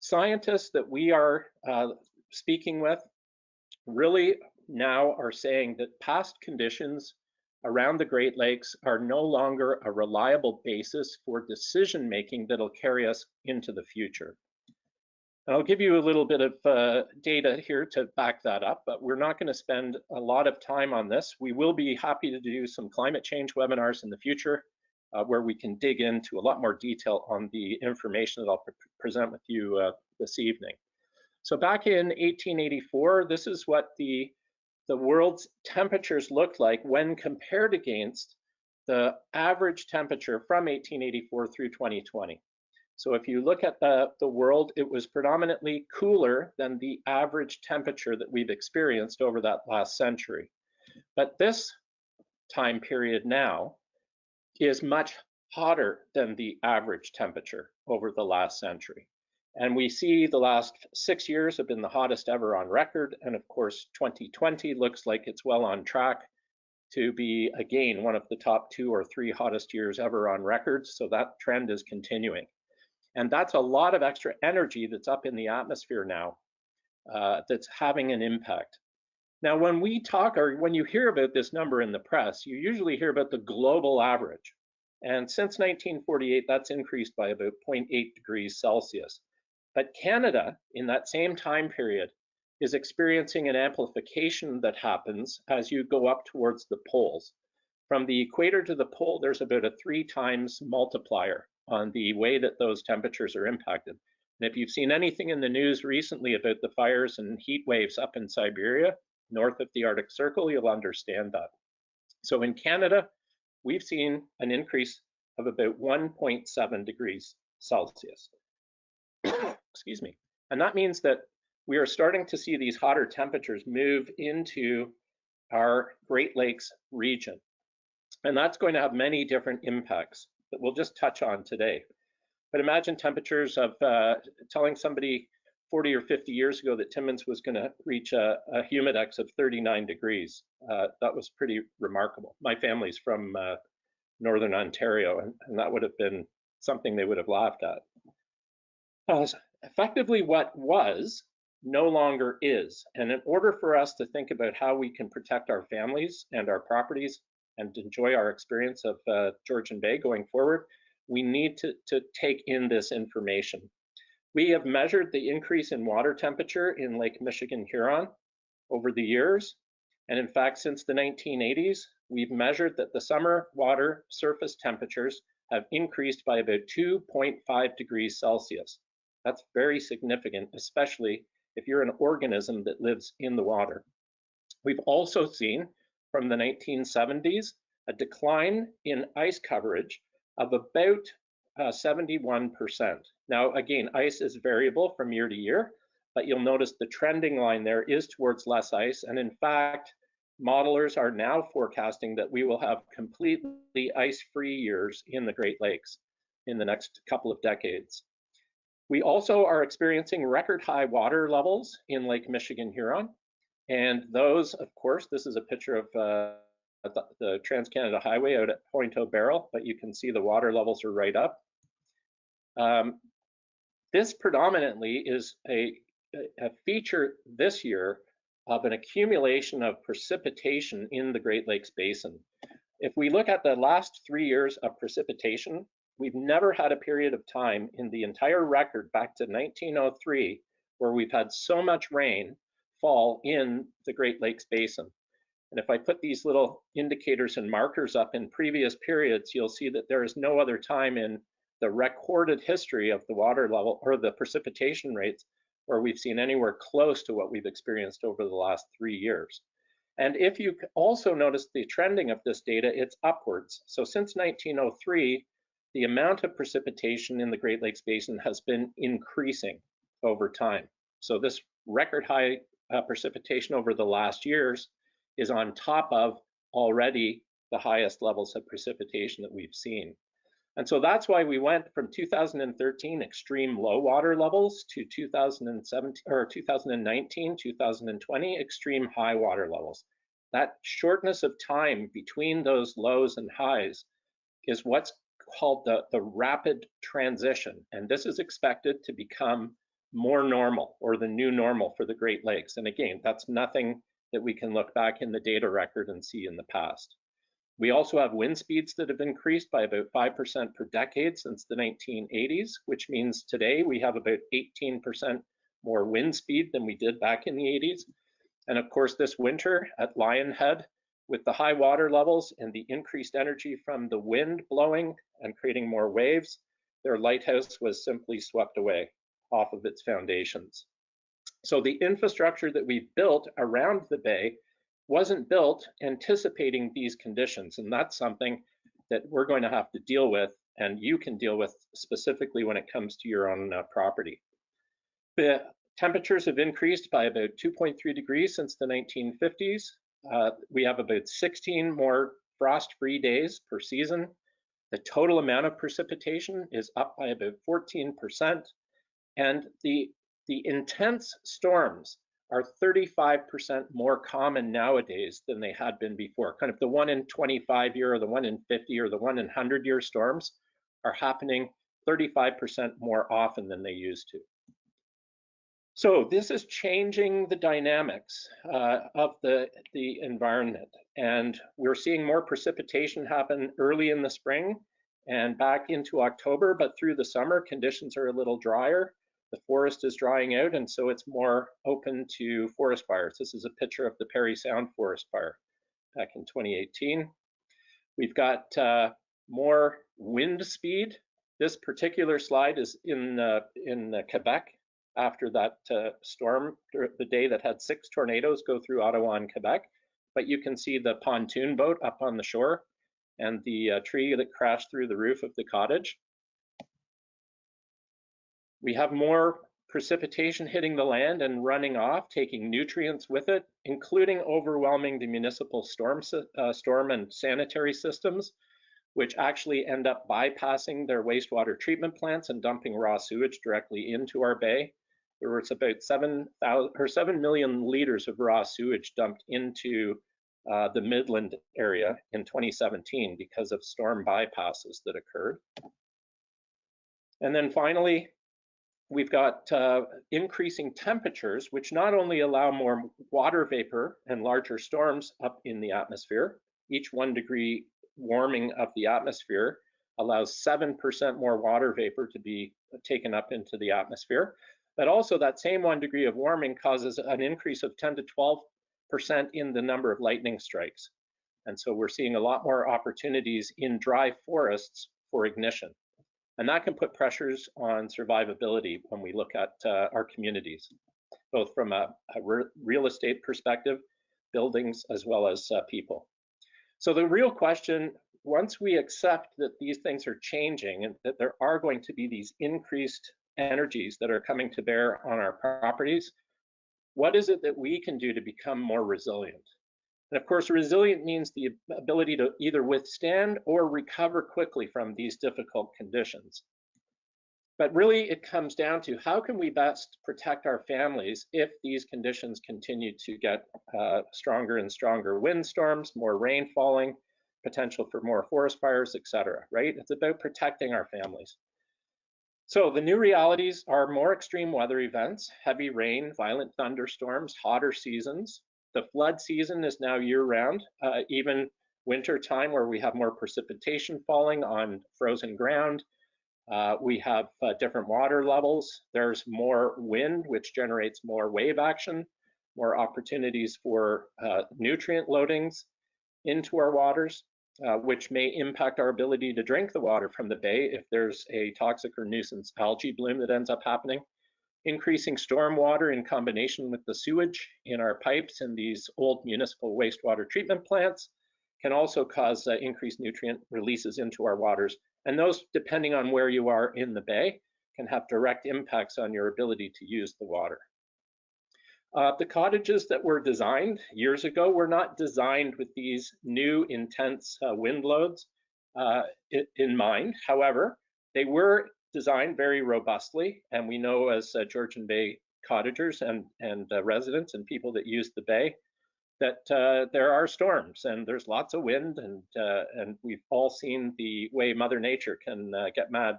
Scientists that we are speaking with really now are saying that past conditions around the Great Lakes are no longer a reliable basis for decision making that'll carry us into the future. And I'll give you a little bit of data here to back that up, but we're not going to spend a lot of time on this. We will be happy to do some climate change webinars in the future where we can dig into a lot more detail on the information that I'll present with you this evening. So back in 1884, this is what the world's temperatures looked like when compared against the average temperature from 1884 through 2020. So if you look at the world, it was predominantly cooler than the average temperature that we've experienced over that last century. But this time period now is much hotter than the average temperature over the last century. And we see the last 6 years have been the hottest ever on record. And of course, 2020 looks like it's well on track to be, again, one of the top 2 or 3 hottest years ever on record. So that trend is continuing. And that's a lot of extra energy that's up in the atmosphere now that's having an impact. Now, when we talk or when you hear about this number in the press, you usually hear about the global average. And since 1948, that's increased by about 0.8 degrees Celsius. But Canada, in that same time period, is experiencing an amplification that happens as you go up towards the poles. From the equator to the pole, there's about a 3 times multiplier on the way that those temperatures are impacted. And if you've seen anything in the news recently about the fires and heat waves up in Siberia, north of the Arctic Circle, you'll understand that. So in Canada, we've seen an increase of about 1.7 degrees Celsius. Excuse me. And that means that we are starting to see these hotter temperatures move into our Great Lakes region. And that's going to have many different impacts that we'll just touch on today. But imagine temperatures of telling somebody 40 or 50 years ago that Timmins was going to reach a humidex of 39 degrees. That was pretty remarkable. My family's from Northern Ontario, and that would have been something they would have laughed at. Effectively, what was no longer is. And in order for us to think about how we can protect our families and our properties and enjoy our experience of Georgian Bay going forward, we need to take in this information. We have measured the increase in water temperature in Lake Michigan, Huron over the years. And in fact, since the 1980s, we've measured that the summer water surface temperatures have increased by about 2.5 degrees Celsius. That's very significant, especially if you're an organism that lives in the water. We've also seen from the 1970s a decline in ice coverage of about 71%. Now, again, ice is variable from year to year, but you'll notice the trending line there is towards less ice. And in fact, modelers are now forecasting that we will have completely ice-free years in the Great Lakes in the next couple of decades. We also are experiencing record high water levels in Lake Michigan, Huron. And those, of course, this is a picture of the Trans-Canada Highway out at Point O'Barrel, but you can see the water levels are right up. This predominantly is a feature this year of an accumulation of precipitation in the Great Lakes Basin. If we look at the last 3 years of precipitation, we've never had a period of time in the entire record back to 1903 where we've had so much rain fall in the Great Lakes Basin. And if I put these little indicators and markers up in previous periods, you'll see that there is no other time in the recorded history of the water level or the precipitation rates where we've seen anywhere close to what we've experienced over the last 3 years. And if you also notice the trending of this data, it's upwards. So since 1903, the amount of precipitation in the Great Lakes Basin has been increasing over time. So this record high precipitation over the last years is on top of already the highest levels of precipitation that we've seen. And so that's why we went from 2013 extreme low water levels to 2017 or 2019, 2020 extreme high water levels. That shortness of time between those lows and highs is what's called the rapid transition. And this is expected to become more normal or the new normal for the Great Lakes. And again, that's nothing that we can look back in the data record and see in the past. We also have wind speeds that have increased by about 5% per decade since the 1980s, which means today we have about 18% more wind speed than we did back in the 80s. And of course, this winter at Lionhead, with the high water levels and the increased energy from the wind blowing and creating more waves, their lighthouse was simply swept away off of its foundations. So the infrastructure that we built around the bay wasn't built anticipating these conditions, and that's something that we're going to have to deal with, and you can deal with specifically when it comes to your own property. The temperatures have increased by about 2.3 degrees since the 1950s. We have about 16 more frost-free days per season. The total amount of precipitation is up by about 14%, and the intense storms are 35% more common nowadays than they had been before. Kind of the 1 in 25 year or the 1 in 50 or the 1 in 100 year storms are happening 35% more often than they used to. So this is changing the dynamics of the environment, and we're seeing more precipitation happen early in the spring and back into October, but through the summer conditions are a little drier. The forest is drying out, and so it's more open to forest fires. This is a picture of the Parry Sound forest fire back in 2018. We've got more wind speed. This particular slide is in Quebec after that storm, the day that had 6 tornadoes go through Ottawa and Quebec. But you can see the pontoon boat up on the shore and the tree that crashed through the roof of the cottage. We have more precipitation hitting the land and running off, taking nutrients with it, including overwhelming the municipal storm and sanitary systems, which actually end up bypassing their wastewater treatment plants and dumping raw sewage directly into our bay. There was about 7 million liters of raw sewage dumped into the Midland area in 2017 because of storm bypasses that occurred. And then finally, we've got increasing temperatures, which not only allow more water vapor and larger storms up in the atmosphere. Each 1 degree warming of the atmosphere allows 7% more water vapor to be taken up into the atmosphere. But also that same 1 degree of warming causes an increase of 10 to 12% in the number of lightning strikes. And so we're seeing a lot more opportunities in dry forests for ignition. And that can put pressures on survivability when we look at our communities, both from a real estate perspective, buildings, as well as people. So the real question, once we accept that these things are changing and that there are going to be these increased energies that are coming to bear on our properties, what is it that we can do to become more resilient? And of course, resilient means the ability to either withstand or recover quickly from these difficult conditions. But really, it comes down to how can we best protect our families if these conditions continue to get stronger and stronger windstorms, more rain falling, potential for more forest fires, etc. Right? It's about protecting our families. So the new realities are more extreme weather events, heavy rain, violent thunderstorms, hotter seasons. The flood season is now year-round, even winter time where we have more precipitation falling on frozen ground. We have different water levels. There's more wind, which generates more wave action, more opportunities for nutrient loadings into our waters, which may impact our ability to drink the water from the bay if there's a toxic or nuisance algae bloom that ends up happening. Increasing storm water in combination with the sewage in our pipes in these old municipal wastewater treatment plants can also cause increased nutrient releases into our waters. And those, depending on where you are in the bay, can have direct impacts on your ability to use the water. The cottages that were designed years ago were not designed with these new intense wind loads in mind. However, they were designed very robustly, and we know as Georgian Bay cottagers and residents and people that use the bay that there are storms and there's lots of wind, and we've all seen the way Mother Nature can get mad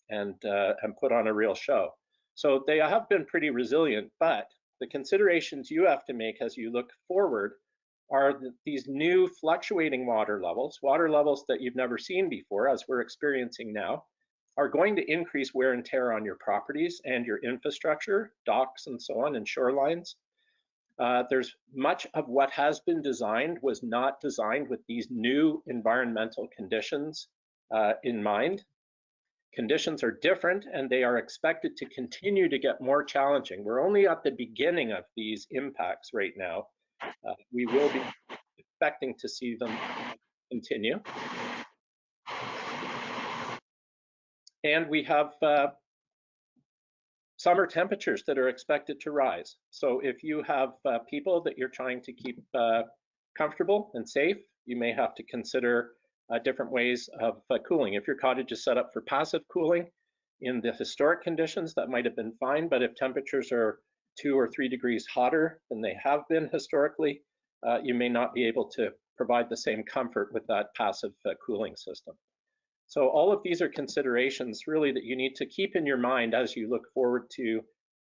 and put on a real show. So they have been pretty resilient, but the considerations you have to make as you look forward are these new fluctuating water levels that you've never seen before, as we're experiencing now, are going to increase wear and tear on your properties and your infrastructure, docks and so on, and shorelines. There's much of what has been designed was not designed with these new environmental conditions in mind. Conditions are different and they are expected to continue to get more challenging. We're only at the beginning of these impacts right now. We will be expecting to see them continue. And we have summer temperatures that are expected to rise. So if you have people that you're trying to keep comfortable and safe, you may have to consider different ways of cooling. If your cottage is set up for passive cooling in the historic conditions, that might have been fine, but if temperatures are 2 or 3 degrees hotter than they have been historically, you may not be able to provide the same comfort with that passive cooling system. So all of these are considerations really that you need to keep in your mind as you look forward to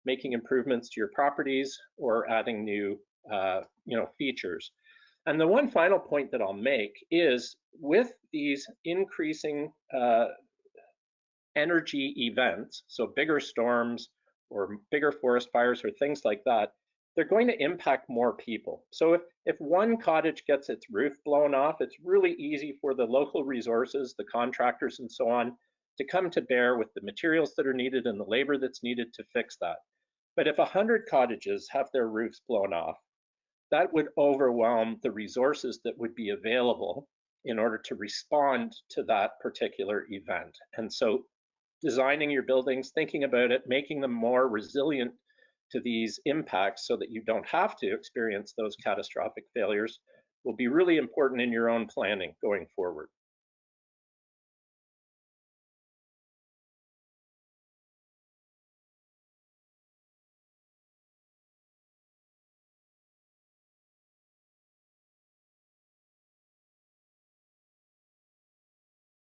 making improvements to your properties or adding new features. And the one final point that I'll make is with these increasing energy events, so bigger storms or bigger forest fires or things like that, they're going to impact more people. So if one cottage gets its roof blown off, it's really easy for the local resources, the contractors and so on, to come to bear with the materials that are needed and the labor that's needed to fix that. But if 100 cottages have their roofs blown off, that would overwhelm the resources that would be available in order to respond to that particular event. And so designing your buildings, thinking about it, making them more resilient to these impacts so that you don't have to experience those catastrophic failures will be really important in your own planning going forward.